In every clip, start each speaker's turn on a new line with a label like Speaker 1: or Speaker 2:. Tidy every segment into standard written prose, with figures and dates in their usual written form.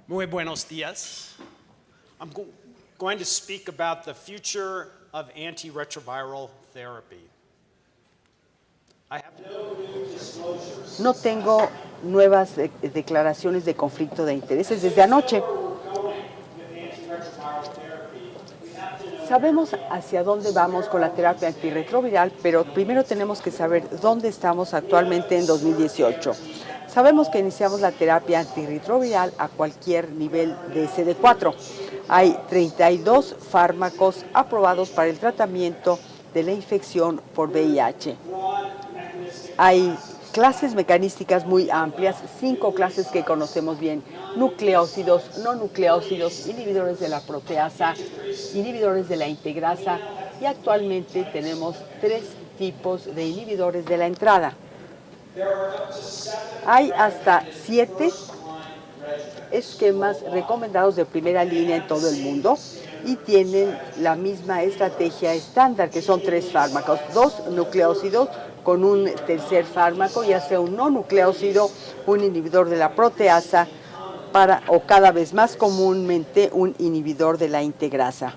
Speaker 1: Muy buenos días. I'm going to speak about the future of antiretroviral therapy. I have no new disclosures.
Speaker 2: No tengo nuevas declaraciones de conflicto de intereses desde anoche. Sabemos hacia dónde vamos con la terapia antirretroviral, pero primero tenemos que saber dónde estamos actualmente en 2018. Sabemos que iniciamos la terapia antirretroviral a cualquier nivel de CD4. Hay 32 fármacos aprobados para el tratamiento de la infección por VIH. Hay clases mecanísticas muy amplias, 5 clases que conocemos bien: nucleócidos, no nucleócidos, inhibidores de la proteasa, inhibidores de la integrasa, y actualmente tenemos 3 tipos de inhibidores de la entrada. Hay hasta 7 esquemas recomendados de primera línea en todo el mundo y tienen la misma estrategia estándar, que son 3 fármacos, 2 nucleócidos con un tercer fármaco, ya sea un no nucleócido, un inhibidor de la proteasa, o cada vez más comúnmente un inhibidor de la integrasa.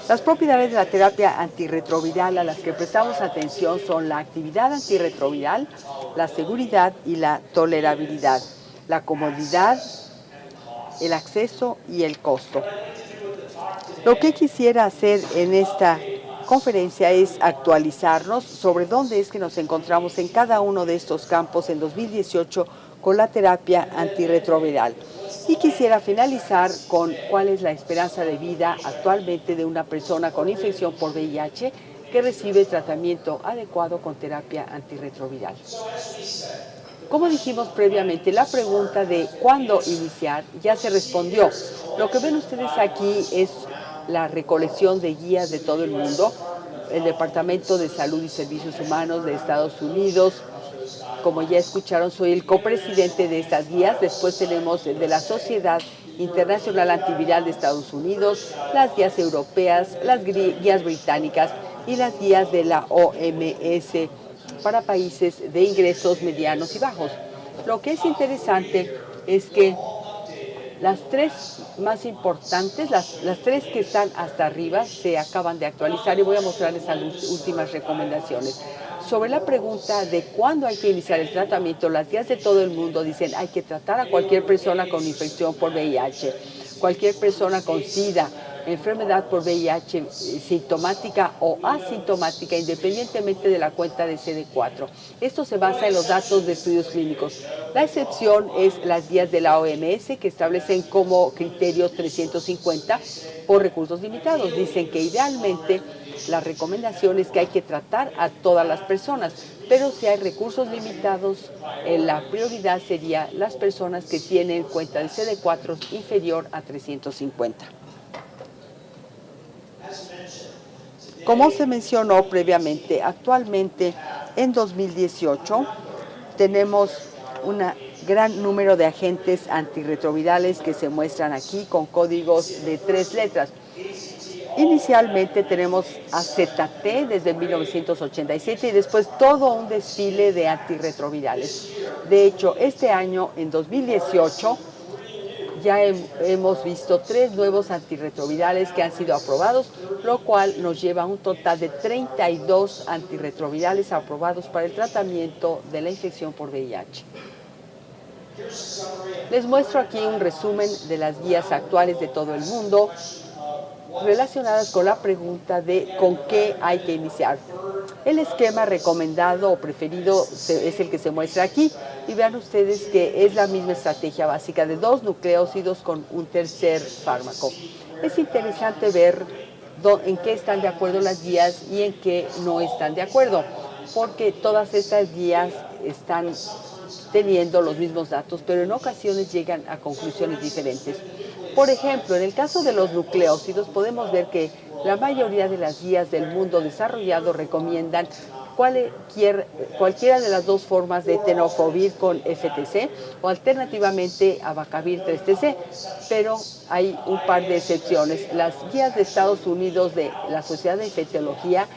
Speaker 2: Las propiedades de la terapia antirretroviral a las que prestamos atención son la actividad antirretroviral, la seguridad y la tolerabilidad, la comodidad, el acceso y el costo. Lo que quisiera hacer en esta conferencia es actualizarnos sobre dónde es que nos encontramos en cada uno de estos campos en 2018 con la terapia antirretroviral. Y quisiera finalizar con cuál es la esperanza de vida actualmente de una persona con infección por VIH que recibe tratamiento adecuado con terapia antirretroviral. Como dijimos previamente, la pregunta de cuándo iniciar ya se respondió. Lo que ven ustedes aquí es la recolección de guías de todo el mundo. El Departamento de Salud y Servicios Humanos de Estados Unidos, como ya escucharon, soy el copresidente de estas guías. Después tenemos de la Sociedad Internacional Antiviral de Estados Unidos, las guías europeas, las guías británicas y las guías de la OMS para países de ingresos medianos y bajos. Lo que es interesante es que las 3 más importantes, las 3 que están hasta arriba, se acaban de actualizar y voy a mostrarles las últimas recomendaciones. Sobre la pregunta de cuándo hay que iniciar el tratamiento, las guías de todo el mundo dicen hay que tratar a cualquier persona con infección por VIH, cualquier persona con SIDA, enfermedad por VIH sintomática o asintomática, independientemente de la cuenta de CD4. Esto se basa en los datos de estudios clínicos. La excepción es las guías de la OMS, que establecen como criterio 350 por recursos limitados. Dicen que idealmente la recomendación es que hay que tratar a todas las personas, pero si hay recursos limitados, la prioridad sería las personas que tienen cuenta de CD4 inferior a 350. Como se mencionó previamente, actualmente en 2018 tenemos un gran número de agentes antirretrovirales que se muestran aquí con códigos de 3 letras. Inicialmente tenemos AZT desde 1987 y después todo un desfile de antirretrovirales. De hecho, este año, en 2018, ya hemos visto 3 nuevos antirretrovirales que han sido aprobados, lo cual nos lleva a un total de 32 antirretrovirales aprobados para el tratamiento de la infección por VIH. Les muestro aquí un resumen de las guías actuales de todo el mundo relacionadas con la pregunta de con qué hay que iniciar. El esquema recomendado o preferido es el que se muestra aquí y vean ustedes que es la misma estrategia básica de 2 nucleócidos con un tercer fármaco. Es interesante ver en qué están de acuerdo las guías y en qué no están de acuerdo, porque todas estas guías están teniendo los mismos datos, pero en ocasiones llegan a conclusiones diferentes. Por ejemplo, en el caso de los nucleócidos podemos ver que la mayoría de las guías del mundo desarrollado recomiendan cualquiera de las 2 formas de tenofovir con FTC o alternativamente abacavir 3TC, pero hay un par de excepciones. Las guías de Estados Unidos de la Sociedad de Infectología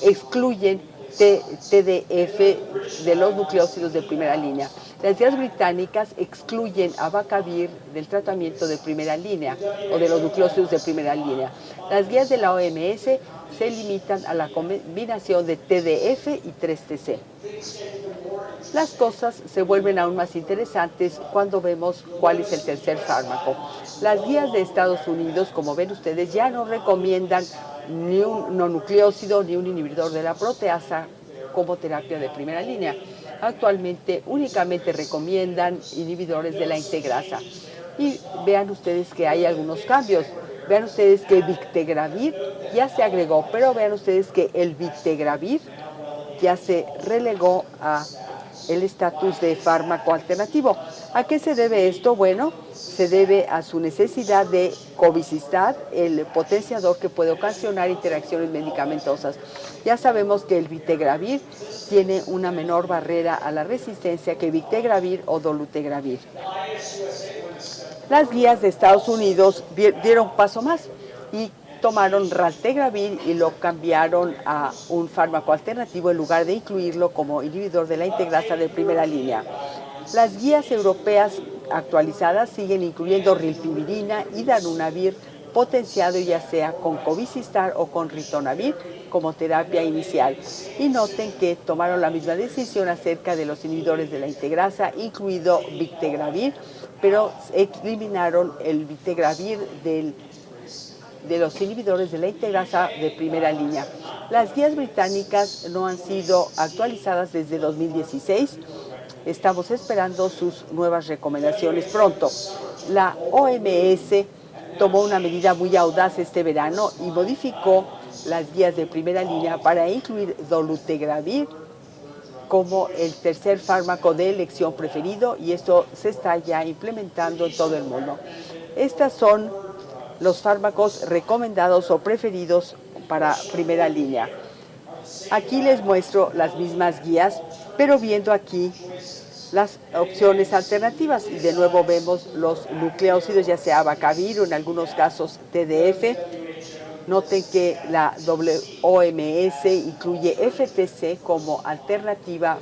Speaker 2: excluyen TDF de los nucleósidos de primera línea. Las guías británicas excluyen abacavir del tratamiento de primera línea o de los nucleósidos de primera línea. Las guías de la OMS se limitan a la combinación de TDF y 3-TC. Las cosas se vuelven aún más interesantes cuando vemos cuál es el tercer fármaco. Las guías de Estados Unidos, como ven ustedes, ya no recomiendan ni un no-nucleósido ni un inhibidor de la proteasa como terapia de primera línea. Actualmente únicamente recomiendan inhibidores de la integrasa. Y vean ustedes que hay algunos cambios. Vean ustedes que Victegravir ya se agregó, pero vean ustedes que el Victegravir ya se relegó a el estatus de fármaco alternativo. ¿A qué se debe esto? Bueno, se debe a su necesidad de cobicistat, el potenciador que puede ocasionar interacciones medicamentosas. Ya sabemos que el Victegravir tiene una menor barrera a la resistencia que Victegravir o dolutegravir. Las guías de Estados Unidos dieron un paso más y tomaron raltegravir y lo cambiaron a un fármaco alternativo en lugar de incluirlo como inhibidor de la integrasa de primera línea. Las guías europeas actualizadas siguen incluyendo rilpivirina y darunavir potenciado ya sea con cobicistat o con ritonavir como terapia inicial. Y noten que tomaron la misma decisión acerca de los inhibidores de la integrasa, incluido Victegravir, pero eliminaron el Victegravir de los inhibidores de la integrasa de primera línea. Las guías británicas no han sido actualizadas desde 2016. Estamos esperando sus nuevas recomendaciones pronto. La OMS tomó una medida muy audaz este verano y modificó las guías de primera línea para incluir dolutegravir como el tercer fármaco de elección preferido, y esto se está ya implementando en todo el mundo. Estas son los fármacos recomendados o preferidos para primera línea. Aquí les muestro las mismas guías, pero viendo aquí las opciones alternativas. Y de nuevo vemos los nucleósidos, ya sea abacavir o en algunos casos TDF. Noten que la OMS incluye FTC como alternativa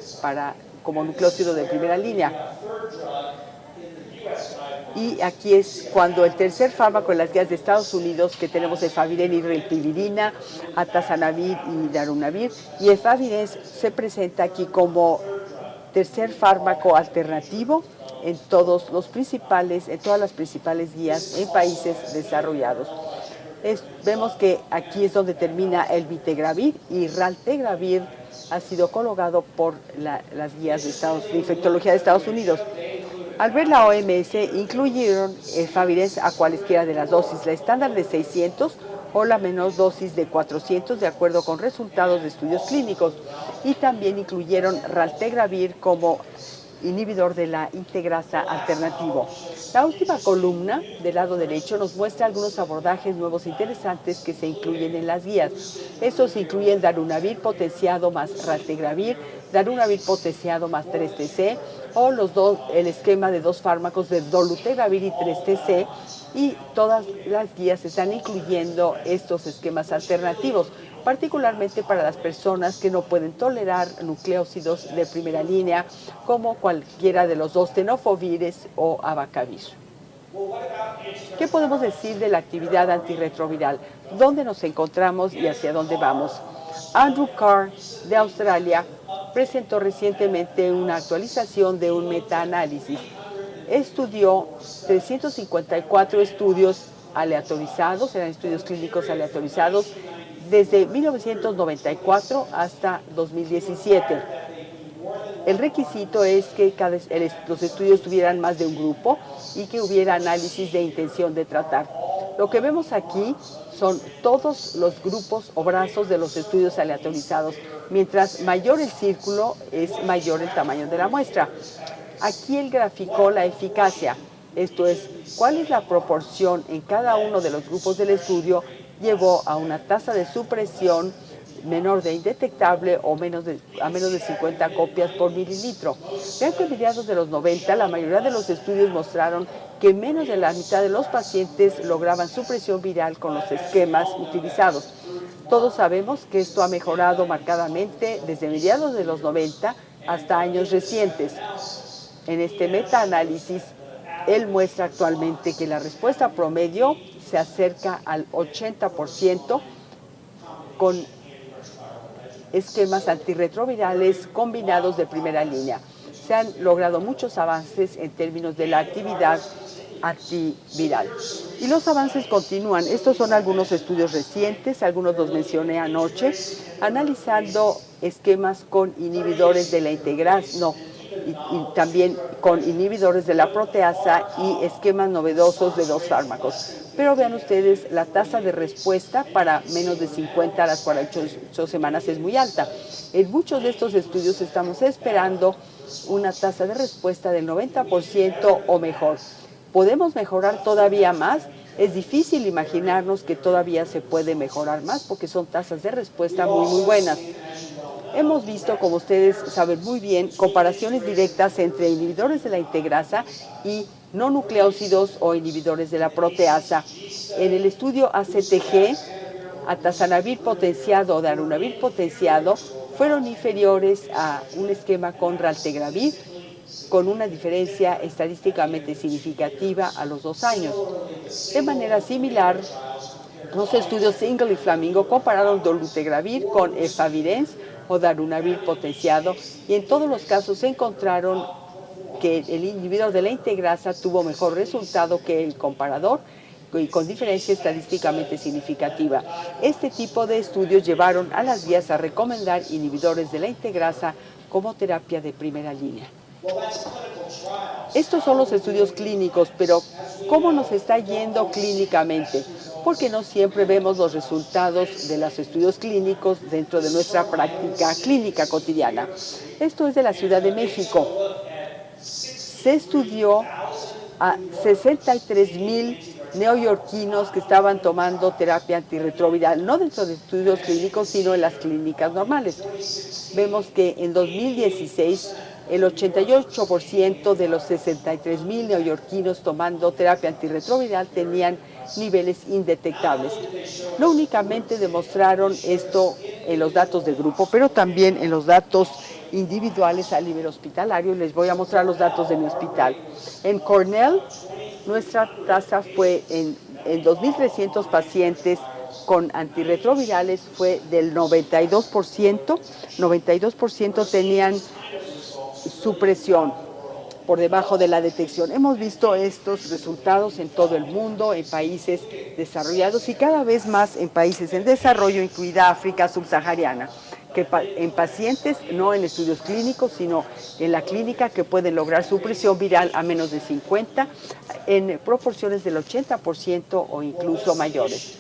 Speaker 2: como nucleósido de primera línea. Y aquí es cuando el tercer fármaco en las guías de Estados Unidos, que tenemos efavirenz y rilpivirina, atazanavir y darunavir, y efavirenz se presenta aquí como tercer fármaco alternativo en todas las principales guías en países desarrollados. Vemos que aquí es donde termina el Victegravir y raltegravir ha sido colocado por las guías de infectología de Estados Unidos. Al ver la OMS, incluyeron efavirenz a cualesquiera de las dosis, la estándar de 600 o la menor dosis de 400, de acuerdo con resultados de estudios clínicos. Y también incluyeron raltegravir como inhibidor de la integrasa alternativo. La última columna del lado derecho nos muestra algunos abordajes nuevos interesantes que se incluyen en las guías. Estos incluyen darunavir potenciado más raltegravir, darunavir potenciado más 3-TC, o el esquema de dos fármacos de dolutegravir y 3-TC, y todas las guías están incluyendo estos esquemas alternativos, particularmente para las personas que no pueden tolerar nucleósidos de primera línea, como cualquiera de los dos tenofovires o abacavir. ¿Qué podemos decir de la actividad antirretroviral? ¿Dónde nos encontramos y hacia dónde vamos? Andrew Carr, de Australia, presentó recientemente una actualización de un metaanálisis. Estudió 354 estudios aleatorizados, eran estudios clínicos aleatorizados, desde 1994 hasta 2017. El requisito es que los estudios tuvieran más de un grupo y que hubiera análisis de intención de tratar. Lo que vemos aquí son todos los grupos o brazos de los estudios aleatorizados. Mientras mayor el círculo, es mayor el tamaño de la muestra. Aquí él graficó la eficacia, esto es, cuál es la proporción en cada uno de los grupos del estudio llevó a una tasa de supresión menor de indetectable o a menos de 50 copias por mililitro. Vean que a mediados de los 90 la mayoría de los estudios mostraron que menos de la mitad de los pacientes lograban supresión viral con los esquemas utilizados. Todos sabemos que esto ha mejorado marcadamente desde mediados de los 90 hasta años recientes. En este metaanálisis, él muestra actualmente que la respuesta promedio se acerca al 80% con esquemas antirretrovirales combinados de primera línea. Se han logrado muchos avances en términos de la actividad antiviral. Y los avances continúan. Estos son algunos estudios recientes, algunos los mencioné anoche, analizando esquemas con inhibidores de la integrasa, y también con inhibidores de la proteasa y esquemas novedosos de dos fármacos. Pero vean ustedes, la tasa de respuesta para menos de 50 a las 48 semanas es muy alta. En muchos de estos estudios estamos esperando una tasa de respuesta del 90% o mejor. ¿Podemos mejorar todavía más? Es difícil imaginarnos que todavía se puede mejorar más porque son tasas de respuesta muy buenas. Hemos visto, como ustedes saben muy bien, comparaciones directas entre inhibidores de la integrasa y no nucleósidos o inhibidores de la proteasa. En el estudio ACTG, atazanavir potenciado o darunavir potenciado fueron inferiores a un esquema con raltegravir, con una diferencia estadísticamente significativa a los 2 años. De manera similar, los estudios Single y Flamingo compararon dolutegravir con efavirenz o darunavir potenciado y en todos los casos se encontraron que el inhibidor de la integrasa tuvo mejor resultado que el comparador y con diferencia estadísticamente significativa. Este tipo de estudios llevaron a las vías a recomendar inhibidores de la integrasa como terapia de primera línea. Estos son los estudios clínicos, pero ¿cómo nos está yendo clínicamente? Porque no siempre vemos los resultados de los estudios clínicos dentro de nuestra práctica clínica cotidiana. Esto es de la Ciudad de México. Se estudió a 63,000 neoyorquinos que estaban tomando terapia antirretroviral, no dentro de estudios clínicos, sino en las clínicas normales. Vemos que en 2016 el 88% de los 63,000 neoyorquinos tomando terapia antirretroviral tenían niveles indetectables. No únicamente demostraron esto en los datos de grupo, pero también en los datos individuales a nivel hospitalario. Les voy a mostrar los datos de mi hospital. En Cornell, nuestra tasa fue en 2,300 pacientes con antirretrovirales fue del 92%. 92% tenían supresión por debajo de la detección. Hemos visto estos resultados en todo el mundo, en países desarrollados y cada vez más en países en desarrollo, incluida África subsahariana, que en pacientes, no en estudios clínicos, sino en la clínica, que pueden lograr supresión viral a menos de 50, en proporciones del 80% o incluso mayores.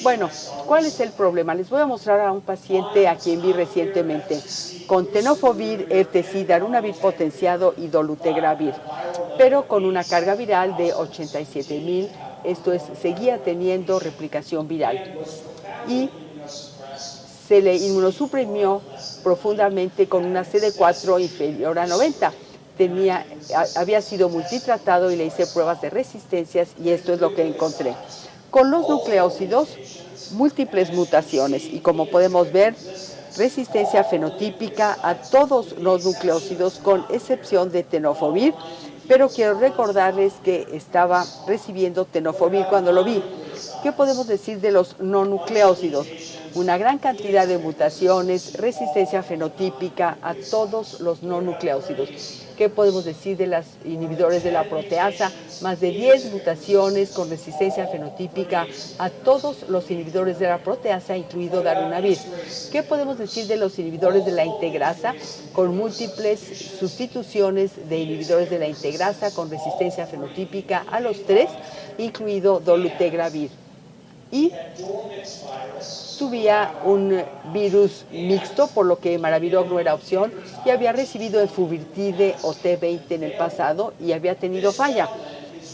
Speaker 2: Bueno, ¿cuál es el problema? Les voy a mostrar a un paciente a quien vi recientemente con tenofovir, Eftelzid, darunavir potenciado y dolutegravir, pero con una carga viral de 87,000, esto es, seguía teniendo replicación viral. Y se le inmunosuprimió profundamente con una CD4 inferior a 90. Había sido multitratado y le hice pruebas de resistencias y esto es lo que encontré. Con los nucleósidos, múltiples mutaciones y como podemos ver, resistencia fenotípica a todos los nucleósidos con excepción de tenofovir, pero quiero recordarles que estaba recibiendo tenofovir cuando lo vi. ¿Qué podemos decir de los no nucleósidos? Una gran cantidad de mutaciones, resistencia fenotípica a todos los no nucleósidos. ¿Qué podemos decir de los inhibidores de la proteasa? Más de 10 mutaciones con resistencia fenotípica a todos los inhibidores de la proteasa, incluido darunavir. ¿Qué podemos decir de los inhibidores de la integrasa? Con múltiples sustituciones de inhibidores de la integrasa con resistencia fenotípica a los 3, incluido dolutegravir. Y tuvía un virus mixto, por lo que Maraviroc no era opción, y había recibido Enfuvirtide o T20 en el pasado y había tenido falla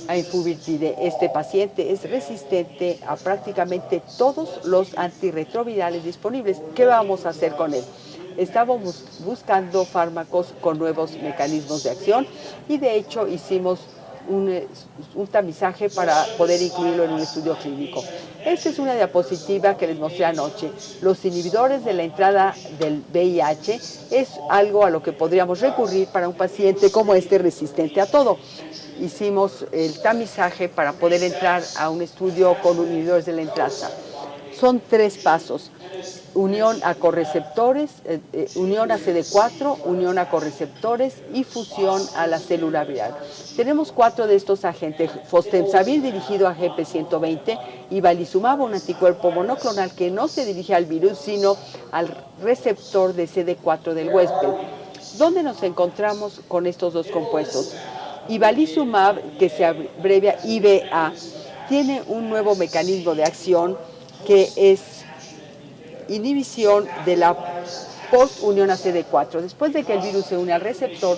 Speaker 2: a Enfuvirtide. Este paciente es resistente a prácticamente todos los antirretrovirales disponibles. ¿Qué vamos a hacer con él? Estábamos buscando fármacos con nuevos mecanismos de acción y de hecho hicimos un tamizaje para poder incluirlo en un estudio clínico. Esta es una diapositiva que les mostré anoche. Los inhibidores de la entrada del VIH es algo a lo que podríamos recurrir para un paciente como este resistente a todo. Hicimos el tamizaje para poder entrar a un estudio con inhibidores de la entrada. Son 3 pasos: unión a correceptores, unión a CD4, unión a correceptores y fusión a la célula viral. Tenemos 4 de estos agentes: fostemsavir dirigido a GP120, ibalizumab, un anticuerpo monoclonal que no se dirige al virus sino al receptor de CD4 del huésped. ¿Dónde nos encontramos con estos 2 compuestos? Ibalizumab, que se abrevia IBA, tiene un nuevo mecanismo de acción que es inhibición de la postunión a CD4. Después de que el virus se une al receptor,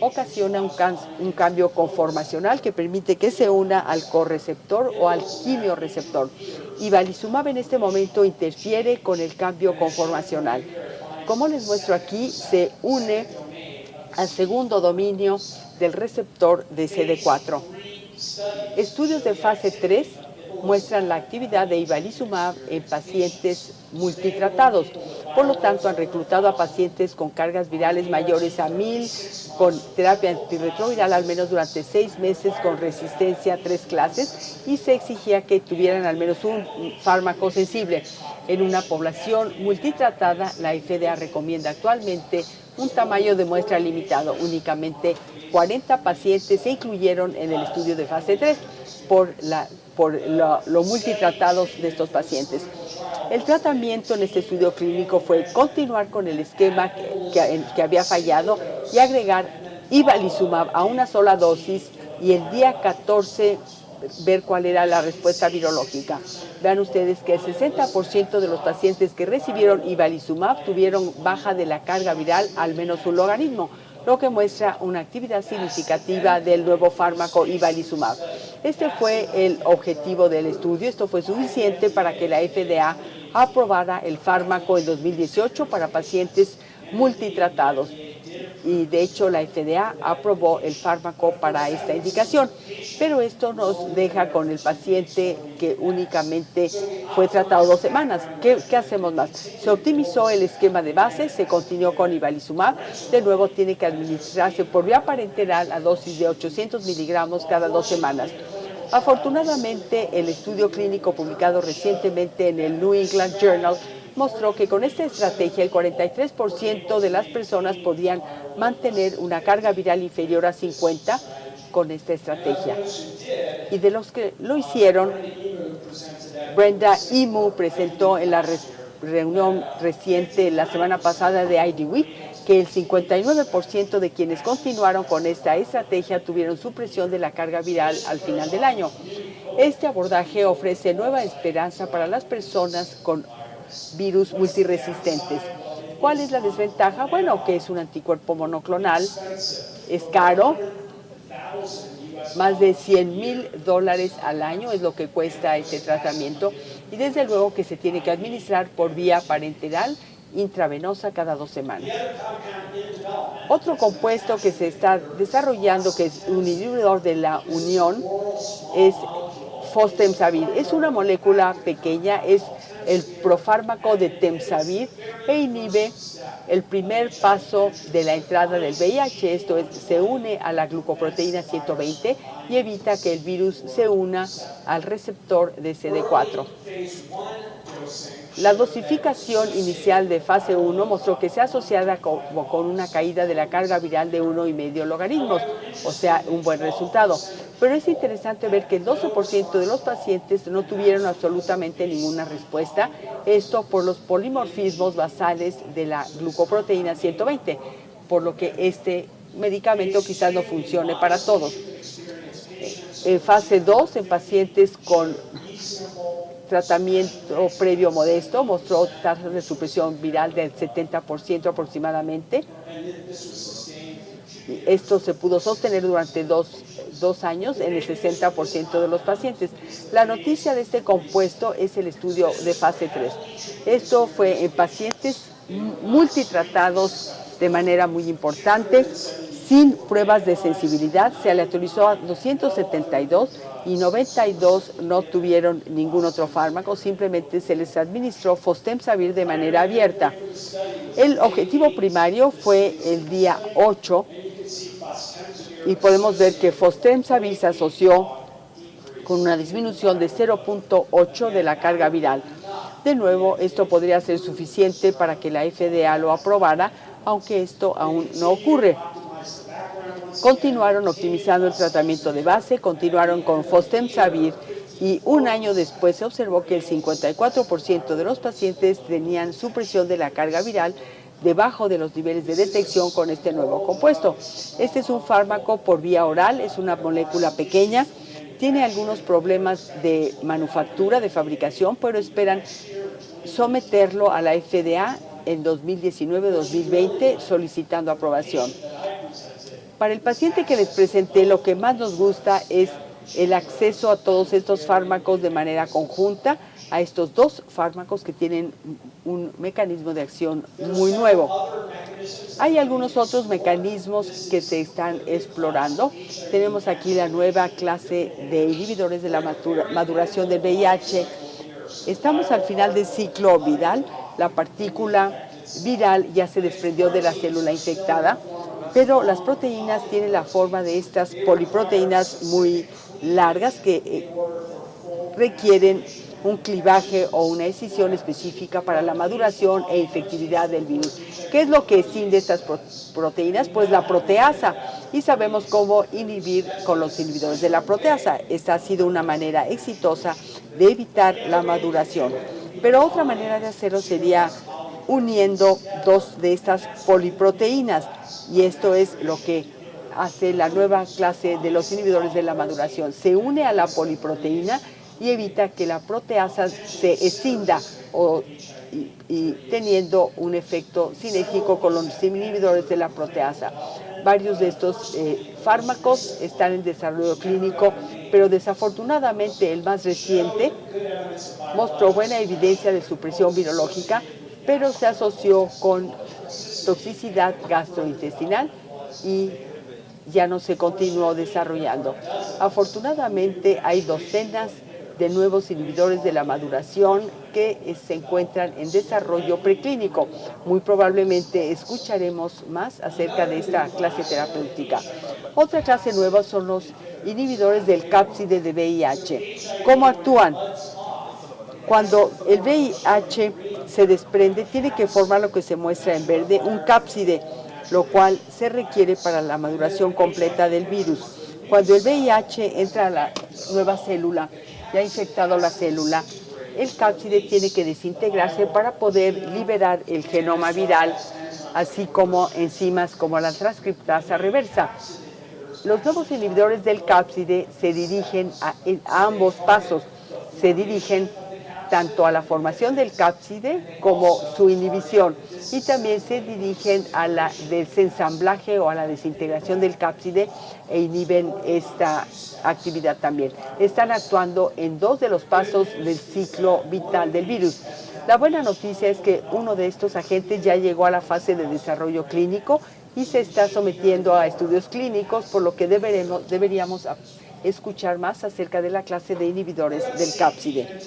Speaker 2: ocasiona un cambio conformacional que permite que se una al correceptor o al quimioreceptor. Ibalizumab en este momento interfiere con el cambio conformacional. Como les muestro aquí, se une al segundo dominio del receptor de CD4. Estudios de fase 3 muestran la actividad de ibalizumab en pacientes multitratados. Por lo tanto, han reclutado a pacientes con cargas virales mayores a 1000 con terapia antirretroviral al menos durante 6 meses con resistencia a 3 clases y se exigía que tuvieran al menos un fármaco sensible. En una población multitratada, la FDA recomienda actualmente un tamaño de muestra limitado. Únicamente 40 pacientes se incluyeron en el estudio de fase 3 por lo multitratados de estos pacientes. El tratamiento en este estudio clínico fue continuar con el esquema que había fallado y agregar ibalizumab a una sola dosis y el día 14 ver cuál era la respuesta virológica. Vean ustedes que el 60% de los pacientes que recibieron ibalizumab tuvieron baja de la carga viral al menos un logaritmo, lo que muestra una actividad significativa del nuevo fármaco ibalizumab. Este fue el objetivo del estudio. Esto fue suficiente para que la FDA aprobara el fármaco en 2018 para pacientes multitratados. Y de hecho la FDA aprobó el fármaco para esta indicación. Pero esto nos deja con el paciente que únicamente fue tratado 2 semanas. ¿Qué hacemos más? Se optimizó el esquema de base, se continuó con ibalizumab. De nuevo tiene que administrarse por vía parenteral a dosis de 800 miligramos cada 2 semanas. Afortunadamente, el estudio clínico publicado recientemente en el New England Journal mostró que con esta estrategia el 43% de las personas podían mantener una carga viral inferior a 50 con esta estrategia. Y de los que lo hicieron, Brenda Imu presentó en la reunión reciente la semana pasada de IDWeek que el 59% de quienes continuaron con esta estrategia tuvieron supresión de la carga viral al final del año. Este abordaje ofrece nueva esperanza para las personas con virus multiresistentes. ¿Cuál es la desventaja? Bueno, que es un anticuerpo monoclonal, es caro, más de $100,000 al año es lo que cuesta este tratamiento y desde luego que se tiene que administrar por vía parenteral intravenosa cada 2 semanas. Otro compuesto que se está desarrollando, que es un inhibidor de la unión, es fostemsavir. Es una molécula pequeña, es el profármaco de temsavir e inhibe el primer paso de la entrada del VIH, esto es, se une a la glucoproteína 120 y evita que el virus se una al receptor de CD4. La dosificación inicial de fase 1 mostró que se asociada con una caída de la carga viral de 1,5 logaritmos, o sea, un buen resultado. Pero es interesante ver que el 12% de los pacientes no tuvieron absolutamente ninguna respuesta, esto por los polimorfismos basales de la glucoproteína 120, por lo que este medicamento quizás no funcione para todos. En fase 2, en pacientes con tratamiento previo modesto, mostró tasas de supresión viral del 70% aproximadamente. Esto se pudo sostener durante dos años en el 60% de los pacientes. La noticia de este compuesto es el estudio de fase 3. Esto fue en pacientes multitratados de manera muy importante. sin pruebas de sensibilidad. Se aleatorizó a 272 y 92 no tuvieron ningún otro fármaco, simplemente se les administró fostemsavir de manera abierta. El objetivo primario fue el día 8 y podemos ver que fostemsavir se asoció con una disminución de 0.8 de la carga viral. De nuevo, esto podría ser suficiente para que la FDA lo aprobara, aunque esto aún no ocurre. Continuaron optimizando el tratamiento de base, continuaron con fostemsavir y un año después se observó que el 54% de los pacientes tenían supresión de la carga viral debajo de los niveles de detección con este nuevo compuesto. Este es un fármaco por vía oral, es una molécula pequeña, tiene algunos problemas de manufactura, de fabricación, pero esperan someterlo a la FDA en 2019-2020 solicitando aprobación. Para el paciente que les presenté, lo que más nos gusta es el acceso a todos estos fármacos de manera conjunta, a estos dos fármacos que tienen un mecanismo de acción muy nuevo. Hay algunos otros mecanismos que se están explorando. Tenemos aquí la nueva clase de inhibidores de la maduración del VIH. Estamos al final del ciclo viral. La partícula viral ya se desprendió de la célula infectada, pero las proteínas tienen la forma de estas poliproteínas muy largas que requieren un clivaje o una escisión específica para la maduración e infectividad del virus. ¿Qué es lo que escinde estas proteínas? Pues la proteasa, y sabemos cómo inhibir con los inhibidores de la proteasa. Esta ha sido una manera exitosa de evitar la maduración. Pero otra manera de hacerlo sería uniendo dos de estas poliproteínas, y esto es lo que hace la nueva clase de los inhibidores de la maduración. Se une a la poliproteína y evita que la proteasa se escinda y teniendo un efecto sinérgico con los inhibidores de la proteasa. Varios de estos fármacos están en desarrollo clínico, pero desafortunadamente el más reciente mostró buena evidencia de supresión virológica, pero se asoció con toxicidad gastrointestinal y ya no se continuó desarrollando. Afortunadamente hay docenas de nuevos inhibidores de la maduración que se encuentran en desarrollo preclínico. Muy probablemente escucharemos más acerca de esta clase terapéutica. Otra clase nueva son los inhibidores del cápside de VIH. ¿Cómo actúan? Cuando el VIH se desprende, tiene que formar lo que se muestra en verde, un cápside, lo cual se requiere para la maduración completa del virus. Cuando el VIH entra a la nueva célula, ya ha infectado la célula, el cápside tiene que desintegrarse para poder liberar el genoma viral, así como enzimas como la transcriptasa reversa. Los nuevos inhibidores del cápside se dirigen a ambos pasos, se dirigen tanto a la formación del cápside como su inhibición, y también se dirigen a la desensamblaje o a la desintegración del cápside e inhiben esta actividad también. Están actuando en dos de los pasos del ciclo vital del virus. La buena noticia es que uno de estos agentes ya llegó a la fase de desarrollo clínico y se está sometiendo a estudios clínicos, por lo que deberíamos escuchar más acerca de la clase de inhibidores del cápside.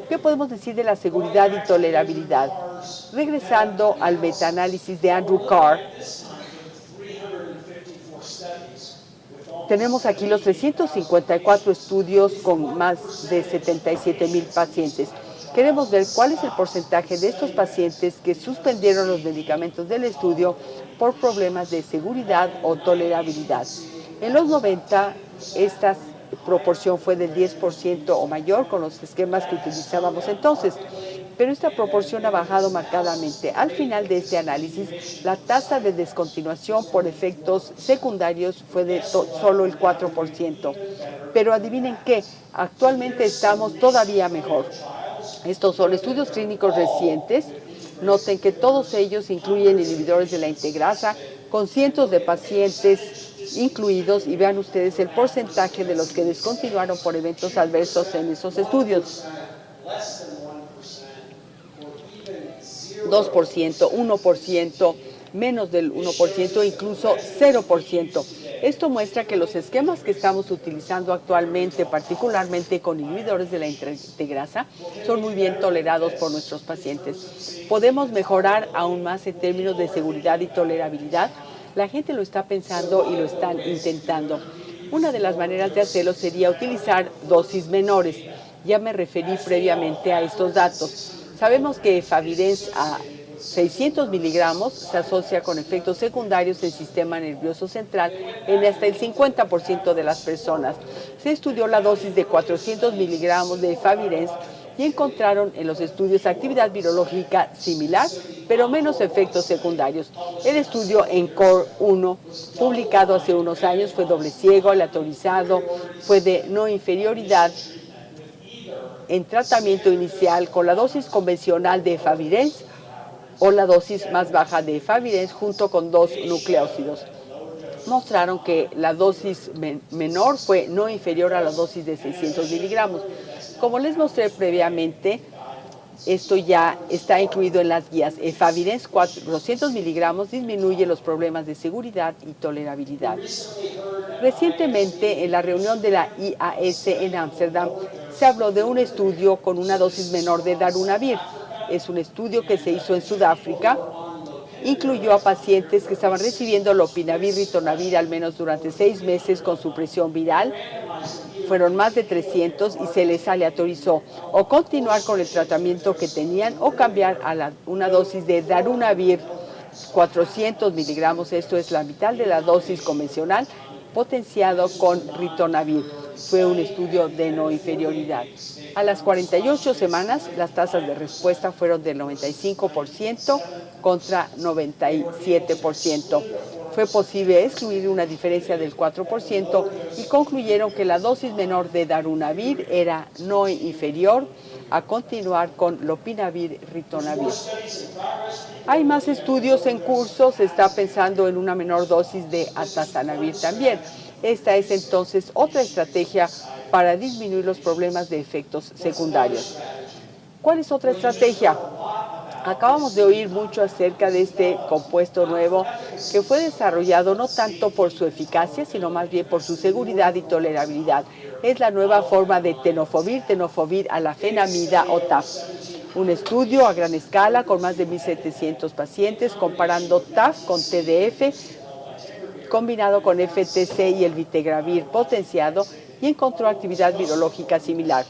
Speaker 2: ¿Qué podemos decir de la seguridad y tolerabilidad? Regresando al metaanálisis de Andrew Carr, tenemos aquí los 354 estudios con más de 77,000 pacientes. Queremos ver cuál es el porcentaje de estos pacientes que suspendieron los medicamentos del estudio por problemas de seguridad o tolerabilidad. En los 90, esta proporción fue del 10% o mayor con los esquemas que utilizábamos entonces, pero esta proporción ha bajado marcadamente. Al final de este análisis, la tasa de descontinuación por efectos secundarios fue de solo el 4%. Pero adivinen qué, actualmente estamos todavía mejor. Estos son estudios clínicos recientes. Noten que todos ellos incluyen inhibidores de la integrasa con cientos de pacientes incluidos, y vean ustedes el porcentaje de los que descontinuaron por eventos adversos en esos estudios. 2%, 1%, menos del 1%, incluso 0%. Esto muestra que los esquemas que estamos utilizando actualmente, particularmente con inhibidores de la integrasa, son muy bien tolerados por nuestros pacientes. Podemos mejorar aún más en términos de seguridad y tolerabilidad. La gente lo está pensando y lo están intentando. Una de las maneras de hacerlo sería utilizar dosis menores. Ya me referí previamente a estos datos. Sabemos que Efavirenz a 600 miligramos se asocia con efectos secundarios del sistema nervioso central en hasta el 50% de las personas. Se estudió la dosis de 400 miligramos de Efavirenz y encontraron en los estudios actividad virológica similar, pero menos efectos secundarios. El estudio ENCORE-1, publicado hace unos años, fue doble ciego, aleatorizado, fue de no inferioridad en tratamiento inicial con la dosis convencional de Efavirenz o la dosis más baja de Efavirenz junto con 2 nucleósidos. Mostraron que la dosis menor fue no inferior a la dosis de 600 miligramos. Como les mostré previamente, esto ya está incluido en las guías. Efavirenz 400 miligramos disminuye los problemas de seguridad y tolerabilidad. Recientemente, en la reunión de la IAS en Ámsterdam, se habló de un estudio con una dosis menor de darunavir. Es un estudio que se hizo en Sudáfrica. Incluyó a pacientes que estaban recibiendo lopinavir, ritonavir al menos durante 6 meses con supresión viral. Fueron más de 300 y se les aleatorizó o continuar con el tratamiento que tenían o cambiar a una dosis de darunavir 400 miligramos, esto es la mitad de la dosis convencional, potenciado con ritonavir. Fue un estudio de no inferioridad. A las 48 semanas, las tasas de respuesta fueron del 95% contra 97%. Fue posible excluir una diferencia del 4% y concluyeron que la dosis menor de darunavir era no inferior a continuar con lopinavir, ritonavir. Hay más estudios en curso, se está pensando en una menor dosis de atazanavir también. Esta es entonces otra estrategia para disminuir los problemas de efectos secundarios. ¿Cuál es otra estrategia? Acabamos de oír mucho acerca de este compuesto nuevo que fue desarrollado no tanto por su eficacia, sino más bien por su seguridad y tolerabilidad. Es la nueva forma de tenofovir alafenamida o TAF. Un estudio a gran escala con más de 1.700 pacientes comparando TAF con TDF combinado con FTC y el vitegravir potenciado y encontró actividad virológica similar.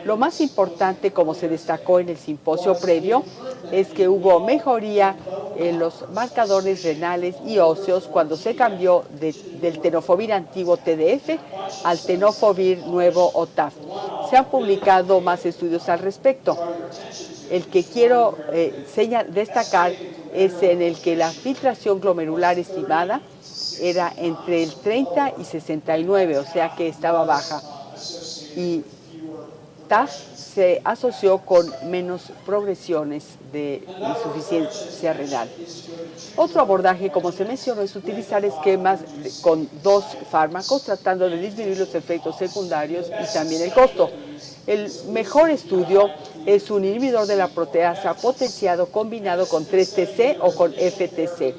Speaker 2: Lo más importante, como se destacó en el simposio previo, es que hubo mejoría en los marcadores renales y óseos cuando se cambió del tenofovir antiguo TDF al tenofovir nuevo o TAF. Se han publicado más estudios al respecto. El que quiero destacar es en el que la filtración glomerular estimada era entre el 30 y 69, o sea que estaba baja. Y TAF se asoció con menos progresiones de insuficiencia renal. Otro abordaje, como se mencionó, es utilizar esquemas con 2 fármacos, tratando de disminuir los efectos secundarios y también el costo. El mejor estudio es un inhibidor de la proteasa potenciado combinado con 3-TC o con FTC.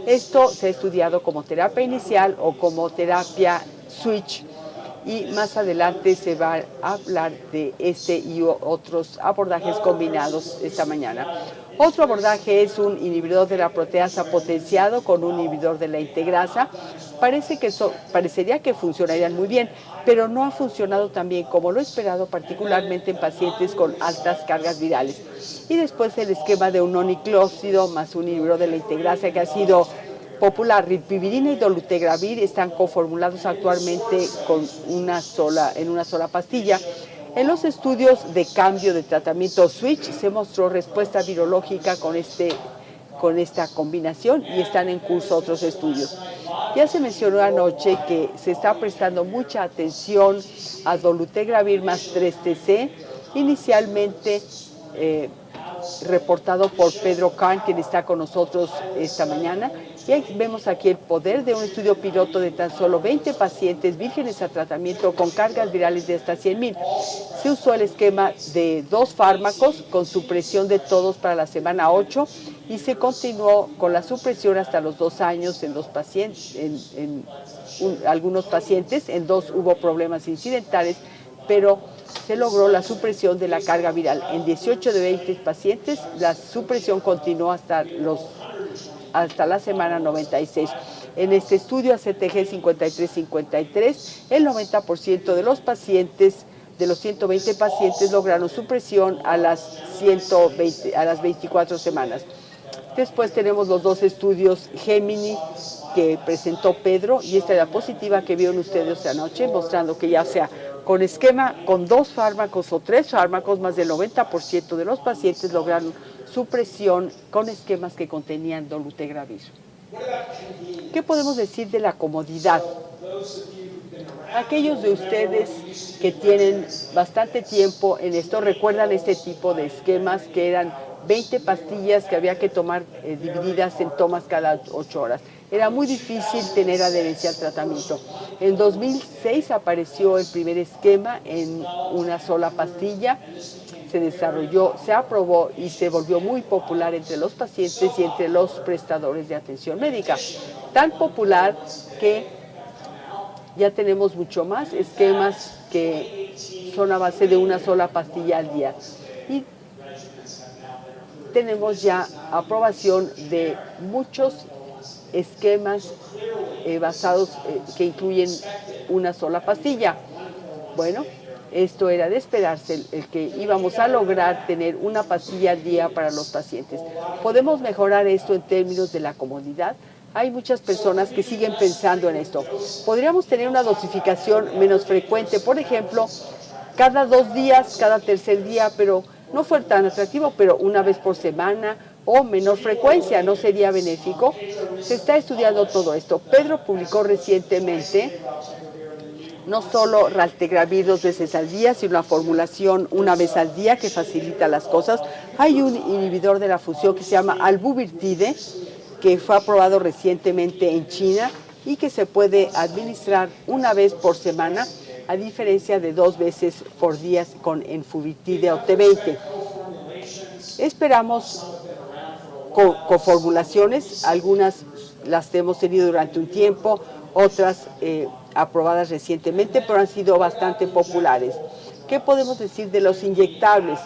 Speaker 2: Esto se ha estudiado como terapia inicial o como terapia switch y más adelante se va a hablar de este y otros abordajes combinados esta mañana. Otro abordaje es un inhibidor de la proteasa potenciado con un inhibidor de la integrasa. Parecería que funcionarían muy bien, pero no ha funcionado tan bien como lo esperado, particularmente en pacientes con altas cargas virales. Y después el esquema de un noniclócido más un inhibidor de la integrasa que ha sido popular. Rilpivirina y dolutegravir están coformulados actualmente en una sola pastilla. En los estudios de cambio de tratamiento switch se mostró respuesta virológica con esta combinación y están en curso otros estudios. Ya se mencionó anoche que se está prestando mucha atención a dolutegravir más 3-TC, inicialmente reportado por Pedro Kahn, quien está con nosotros esta mañana. Y vemos aquí el poder de un estudio piloto de tan solo 20 pacientes vírgenes a tratamiento con cargas virales de hasta 100,000. Se usó el esquema de 2 fármacos con supresión de todos para la semana 8 y se continuó con la supresión hasta los 2 años en los pacientes, algunos pacientes, en 2 hubo problemas incidentales, pero se logró la supresión de la carga viral. En 18 de 20 pacientes la supresión continuó hasta la semana 96. En este estudio ACTG 53-53, el 90% de los pacientes, de los 120 pacientes, lograron supresión a las 24 semanas. Después tenemos los 2 estudios Gemini que presentó Pedro, y esta era positiva que vieron ustedes anoche, mostrando que ya sea con esquema, con 2 fármacos o 3 fármacos, más del 90% de los pacientes lograron supresión con esquemas que contenían dolutegravir. ¿Qué podemos decir de la comodidad? Aquellos de ustedes que tienen bastante tiempo en esto recuerdan este tipo de esquemas que eran 20 pastillas que había que tomar divididas en tomas cada 8 horas. Era muy difícil tener adherencia al tratamiento. En 2006 apareció el primer esquema en una sola pastilla. Se desarrolló, se aprobó y se volvió muy popular entre los pacientes y entre los prestadores de atención médica. Tan popular que ya tenemos mucho más esquemas que son a base de una sola pastilla al día. Y tenemos ya aprobación de muchos esquemas basados que incluyen una sola pastilla. Bueno, esto era de esperarse, el que íbamos a lograr tener una pastilla al día para los pacientes. ¿Podemos mejorar esto en términos de la comodidad? Hay muchas personas que siguen pensando en esto. Podríamos tener una dosificación menos frecuente, por ejemplo, cada 2 días, cada tercer día, pero no fue tan atractivo, pero una vez por semana o menor frecuencia, ¿no sería benéfico? Se está estudiando todo esto. Pedro publicó recientemente no solo raltegravir 2 veces al día, sino una formulación una vez al día que facilita las cosas. Hay un inhibidor de la función que se llama albuvirtide, que fue aprobado recientemente en China y que se puede administrar una vez por semana, a diferencia de 2 veces por día con enfuvirtide o T20. Esperamos con formulaciones, algunas las hemos tenido durante un tiempo, otras aprobadas recientemente, pero han sido bastante populares. ¿Qué podemos decir de los inyectables?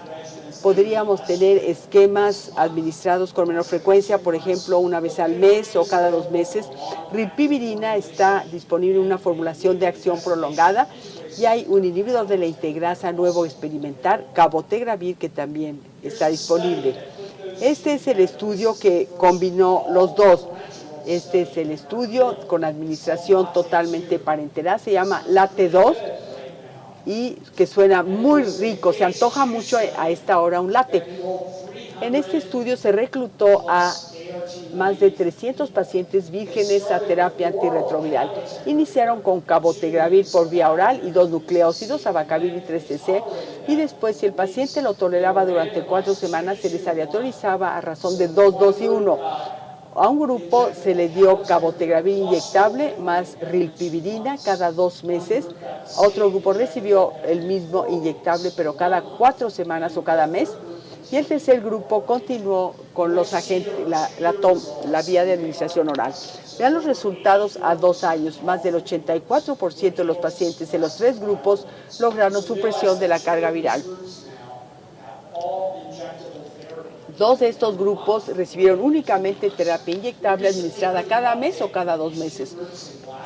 Speaker 2: Podríamos tener esquemas administrados con menor frecuencia, por ejemplo, una vez al mes o cada 2 meses. Rilpivirina está disponible en una formulación de acción prolongada y hay un inhibidor de la integrasa nuevo experimental, cabotegravir, que también está disponible. Este es el estudio que combinó los 2. Este es el estudio con administración totalmente parenteral, se llama LATE-2 y que suena muy rico, se antoja mucho a esta hora un latte. En este estudio se reclutó a más de 300 pacientes vírgenes a terapia antirretroviral. Iniciaron con cabotegravir por vía oral y 2 nucleósidos, abacavir y 3-TC, y después, si el paciente lo toleraba durante 4 semanas, se les aleatorizaba a razón de 2, 2 y 1. A un grupo se le dio cabotegravir inyectable más rilpivirina cada 2 meses. Otro grupo recibió el mismo inyectable, pero cada 4 semanas o cada mes. Y el tercer grupo continuó con los agentes, la vía de administración oral. Vean los resultados a 2 años. Más del 84% de los pacientes en los 3 grupos lograron supresión de la carga viral. 2 de estos grupos recibieron únicamente terapia inyectable administrada cada mes o cada 2 meses.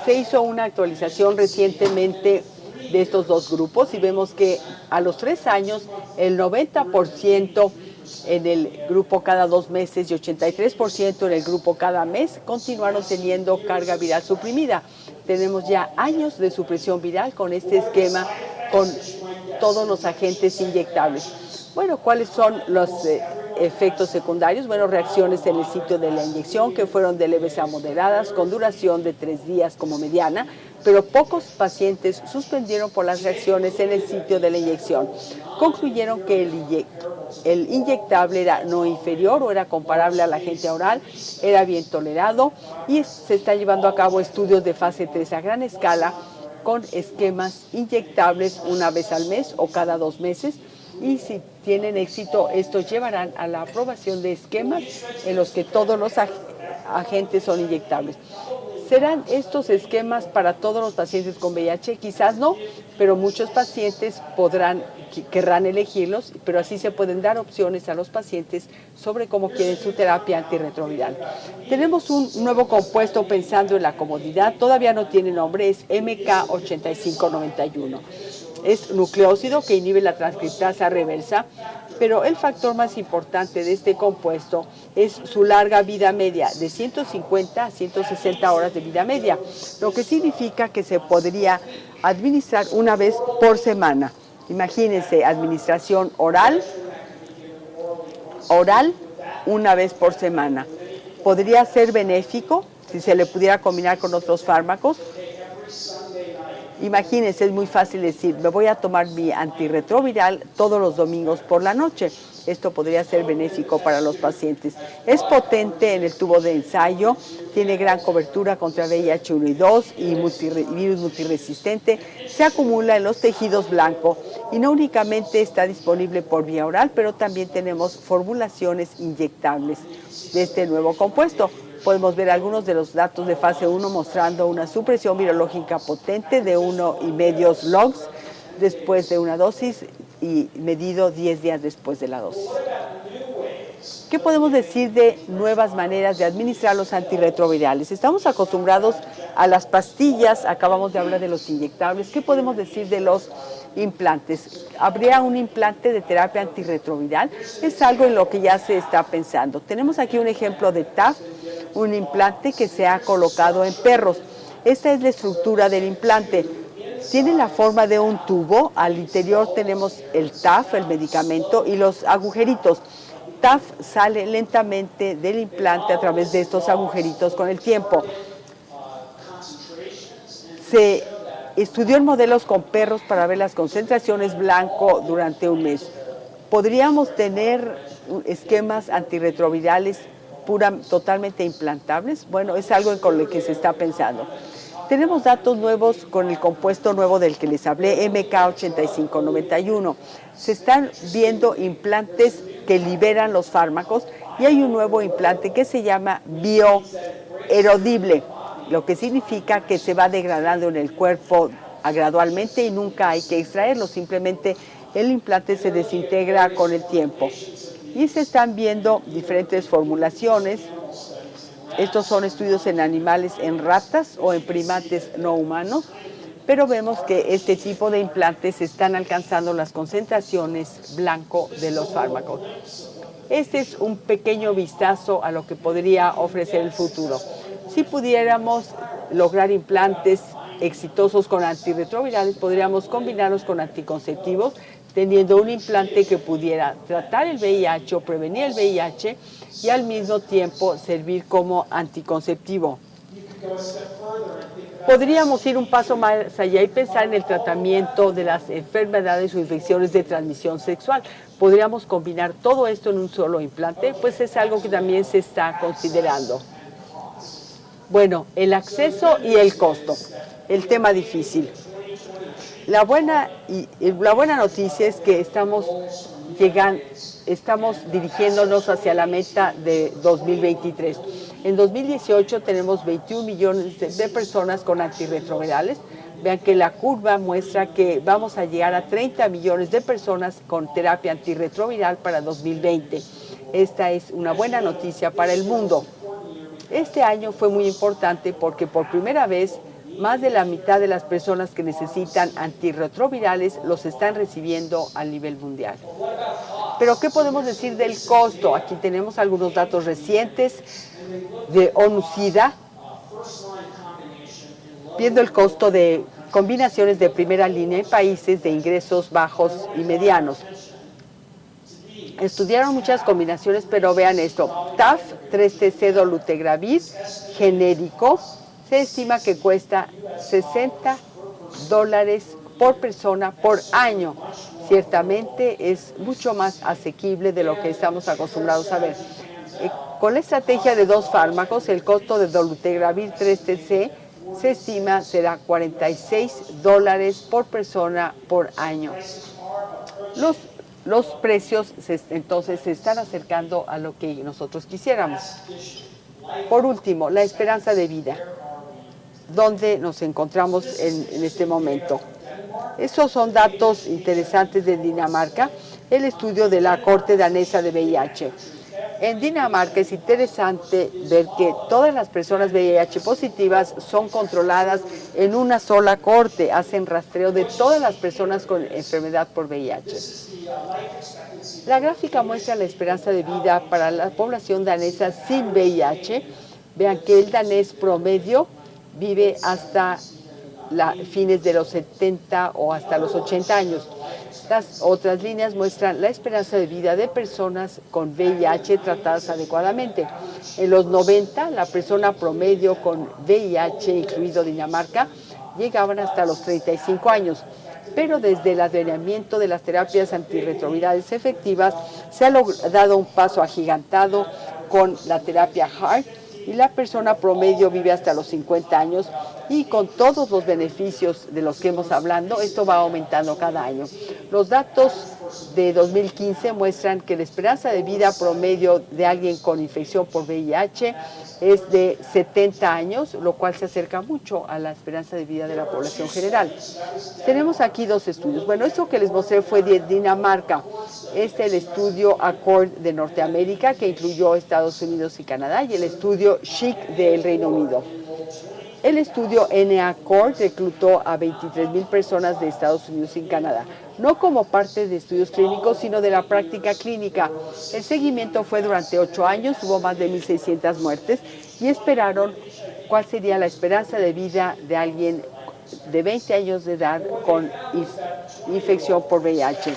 Speaker 2: Se hizo una actualización recientemente de estos 2 grupos y vemos que a los 3 años el 90% en el grupo cada 2 meses y 83% en el grupo cada mes continuaron teniendo carga viral suprimida. Tenemos ya años de supresión viral con este esquema, con todos los agentes inyectables. Bueno, ¿cuáles son los efectos secundarios? Bueno, reacciones en el sitio de la inyección que fueron de leves a moderadas, con duración de 3 días como mediana, pero pocos pacientes suspendieron por las reacciones en el sitio de la inyección. Concluyeron que el inyectable era no inferior o era comparable al agente oral, era bien tolerado y se están llevando a cabo estudios de fase 3 a gran escala con esquemas inyectables una vez al mes o cada 2 meses. y si tienen éxito, estos llevarán a la aprobación de esquemas en los que todos los agentes son inyectables. ¿Serán estos esquemas para todos los pacientes con VIH? Quizás no, pero muchos pacientes querrán elegirlos, pero así se pueden dar opciones a los pacientes sobre cómo quieren su terapia antirretroviral. Tenemos un nuevo compuesto pensando en la comodidad, todavía no tiene nombre, es MK8591. Es nucleócido que inhibe la transcriptasa reversa, pero el factor más importante de este compuesto es su larga vida media, de 150 a 160 horas de vida media, lo que significa que se podría administrar una vez por semana. Imagínense, administración oral, una vez por semana. Podría ser benéfico si se le pudiera combinar con otros fármacos. Imagínense, es muy fácil decir, me voy a tomar mi antirretroviral todos los domingos por la noche. Esto podría ser benéfico para los pacientes. Es potente en el tubo de ensayo, tiene gran cobertura contra VIH-1 y 2 y virus multiresistente, se acumula en los tejidos blancos y no únicamente está disponible por vía oral, pero también tenemos formulaciones inyectables de este nuevo compuesto. Podemos ver algunos de los datos de fase 1 mostrando una supresión virológica potente de 1,5 logs después de una dosis y medido 10 días después de la dosis. ¿Qué podemos decir de nuevas maneras de administrar los antirretrovirales? Estamos acostumbrados a las pastillas, acabamos de hablar de los inyectables. ¿Qué podemos decir de los implantes? ¿Habría un implante de terapia antirretroviral? Es algo en lo que ya se está pensando. Tenemos aquí un ejemplo de TAF, un implante que se ha colocado en perros. Esta es la estructura del implante. Tiene la forma de un tubo, al interior tenemos el TAF, el medicamento, y los agujeritos. TAF sale lentamente del implante a través de estos agujeritos con el tiempo. Se estudió en modelos con perros para ver las concentraciones blanco durante un mes. ¿Podríamos tener esquemas antirretrovirales totalmente implantables? Bueno, es algo con lo que se está pensando. Tenemos datos nuevos con el compuesto nuevo del que les hablé, MK8591. Se están viendo implantes que liberan los fármacos y hay un nuevo implante que se llama bioerodible, lo que significa que se va degradando en el cuerpo gradualmente y nunca hay que extraerlo, simplemente el implante se desintegra con el tiempo. Y se están viendo diferentes formulaciones. Estos son estudios en animales, en ratas o en primates no humanos, pero vemos que este tipo de implantes están alcanzando las concentraciones blanco de los fármacos. Este es un pequeño vistazo a lo que podría ofrecer el futuro. Si pudiéramos lograr implantes exitosos con antirretrovirales, podríamos combinarlos con anticonceptivos, teniendo un implante que pudiera tratar el VIH o prevenir el VIH y al mismo tiempo servir como anticonceptivo. Podríamos ir un paso más allá y pensar en el tratamiento de las enfermedades o infecciones de transmisión sexual. ¿Podríamos combinar todo esto en un solo implante? Pues es algo que también se está considerando. Bueno, el acceso y el costo, el tema difícil. La buena noticia es que estamos dirigiéndonos hacia la meta de 2023. En 2018 tenemos 21 millones de personas con antirretrovirales. Vean que la curva muestra que vamos a llegar a 30 millones de personas con terapia antirretroviral para 2020. Esta es una buena noticia para el mundo. Este año fue muy importante porque por primera vez más de la mitad de las personas que necesitan antirretrovirales los están recibiendo a nivel mundial. Pero ¿qué podemos decir del costo? Aquí tenemos algunos datos recientes de ONU-SIDA, viendo el costo de combinaciones de primera línea en países de ingresos bajos y medianos. Estudiaron muchas combinaciones, pero vean esto. TAF, 3-TC dolutegravir, genérico, se estima que cuesta $60 por persona por año. Ciertamente es mucho más asequible de lo que estamos acostumbrados a ver. Con la estrategia de dos fármacos, el costo de dolutegravir 3-TC se estima será $46 por persona por año. Los los precios entonces se están acercando a lo que nosotros quisiéramos. Por último, la esperanza de vida, donde nos encontramos en este momento. Esos son datos interesantes de Dinamarca, el estudio de la Corte Danesa de VIH. En Dinamarca es interesante ver que todas las personas VIH positivas son controladas en una sola corte, hacen rastreo de todas las personas con enfermedad por VIH. La gráfica muestra la esperanza de vida para la población danesa sin VIH. Vean que el danés promedio vive hasta fines de los 70 o hasta los 80 años. Las otras líneas muestran la esperanza de vida de personas con VIH tratadas adecuadamente. En los 90, la persona promedio con VIH, incluido Dinamarca, llegaban hasta los 35 años. Pero desde el advenimiento de las terapias antirretrovirales efectivas, se ha dado un paso agigantado con la terapia HAART, y la persona promedio vive hasta los 50 años, y con todos los beneficios de los que hemos hablado, esto va aumentando cada año. Los datos de 2015 muestran que la esperanza de vida promedio de alguien con infección por VIH es de 70 años, lo cual se acerca mucho a la esperanza de vida de la población general. Tenemos aquí dos estudios. Bueno, esto que les mostré fue de Dinamarca. Este es el estudio ACCORD de Norteamérica, que incluyó Estados Unidos y Canadá, y el estudio SHIC del Reino Unido. El estudio NACCORD reclutó a 23,000 personas de Estados Unidos y Canadá, no como parte de estudios clínicos, sino de la práctica clínica. El seguimiento fue durante 8 años, hubo más de 1,600 muertes, y esperaron cuál sería la esperanza de vida de alguien de 20 años de edad con infección por VIH.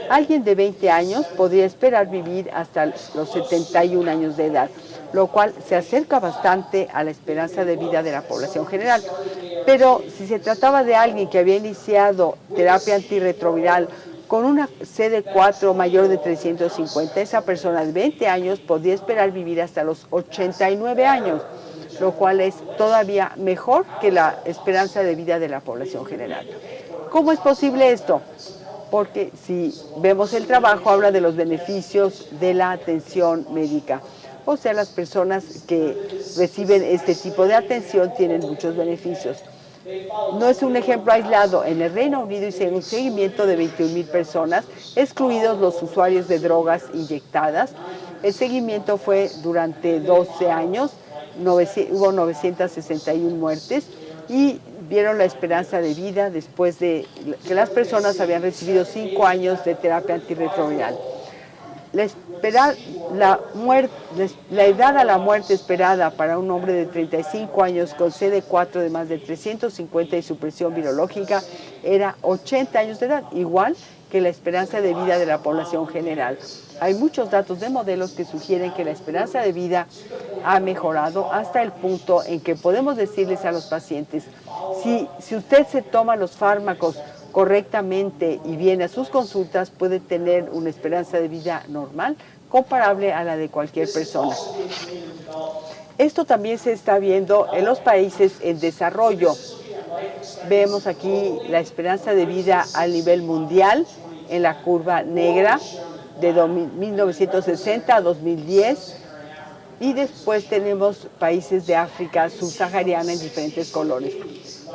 Speaker 2: Alguien de 20 años podría esperar vivir hasta los 71 años de edad, lo cual se acerca bastante a la esperanza de vida de la población general. Pero si se trataba de alguien que había iniciado terapia antirretroviral con una CD4 mayor de 350, esa persona de 20 años podía esperar vivir hasta los 89 años, lo cual es todavía mejor que la esperanza de vida de la población general. ¿Cómo es posible esto? Porque si vemos el trabajo, habla de los beneficios de la atención médica. O sea, las personas que reciben este tipo de atención tienen muchos beneficios. No es un ejemplo aislado. En el Reino Unido hicieron un seguimiento de 21,000 personas, excluidos los usuarios de drogas inyectadas. El seguimiento fue durante 12 años, hubo 961 muertes, y vieron la esperanza de vida después de que las personas habían recibido 5 años de terapia antirretroviral. La edad a la muerte esperada para un hombre de 35 años con CD4 de más de 350 y supresión virológica era 80 años de edad, igual que la esperanza de vida de la población general. Hay muchos datos de modelos que sugieren que la esperanza de vida ha mejorado hasta el punto en que podemos decirles a los pacientes, si usted se toma los fármacos correctamente y viene a sus consultas, puede tener una esperanza de vida normal, comparable a la de cualquier persona. Esto también se está viendo en los países en desarrollo. Vemos aquí la esperanza de vida a nivel mundial en la curva negra de 1960 a 2010, y después tenemos países de África subsahariana en diferentes colores.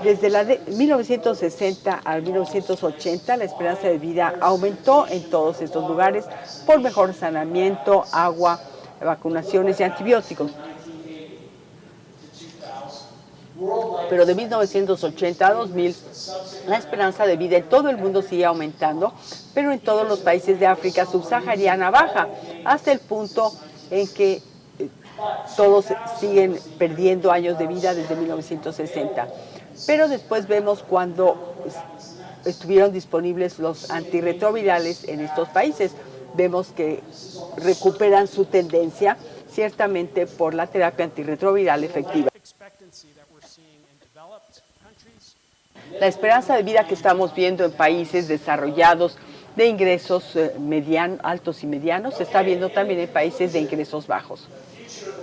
Speaker 2: Desde 1960 a 1980, la esperanza de vida aumentó en todos estos lugares por mejor saneamiento, agua, vacunaciones y antibióticos. Pero de 1980 a 2000, la esperanza de vida en todo el mundo sigue aumentando, pero en todos los países de África subsahariana baja, hasta el punto en que todos siguen perdiendo años de vida desde 1960. Pero después vemos cuando estuvieron disponibles los antirretrovirales en estos países, vemos que recuperan su tendencia, ciertamente por la terapia antirretroviral efectiva. La esperanza de vida que estamos viendo en países desarrollados de ingresos altos y medianos se está viendo también en países de ingresos bajos.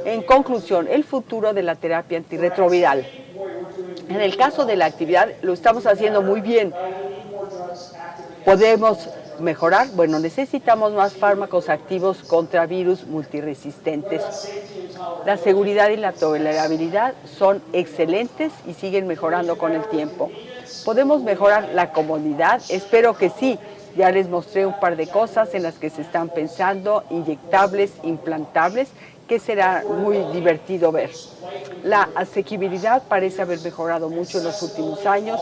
Speaker 2: En conclusión, el futuro de la terapia antirretroviral. En el caso de la actividad, lo estamos haciendo muy bien. Podemos mejorar? Bueno, necesitamos más fármacos activos contra virus multiresistentes. La seguridad y la tolerabilidad son excelentes y siguen mejorando con el tiempo. ¿Podemos mejorar la comodidad? Espero que sí. Ya les mostré un par de cosas en las que se están pensando, inyectables, implantables, que será muy divertido ver. La asequibilidad parece haber mejorado mucho en los últimos años.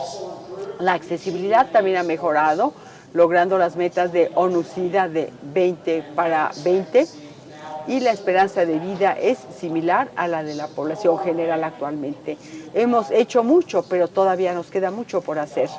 Speaker 2: La accesibilidad también ha mejorado, logrando las metas de ONU-SIDA de 20 para 20, y la esperanza de vida es similar a la de la población general actualmente. Hemos hecho mucho, pero todavía nos queda mucho por hacer.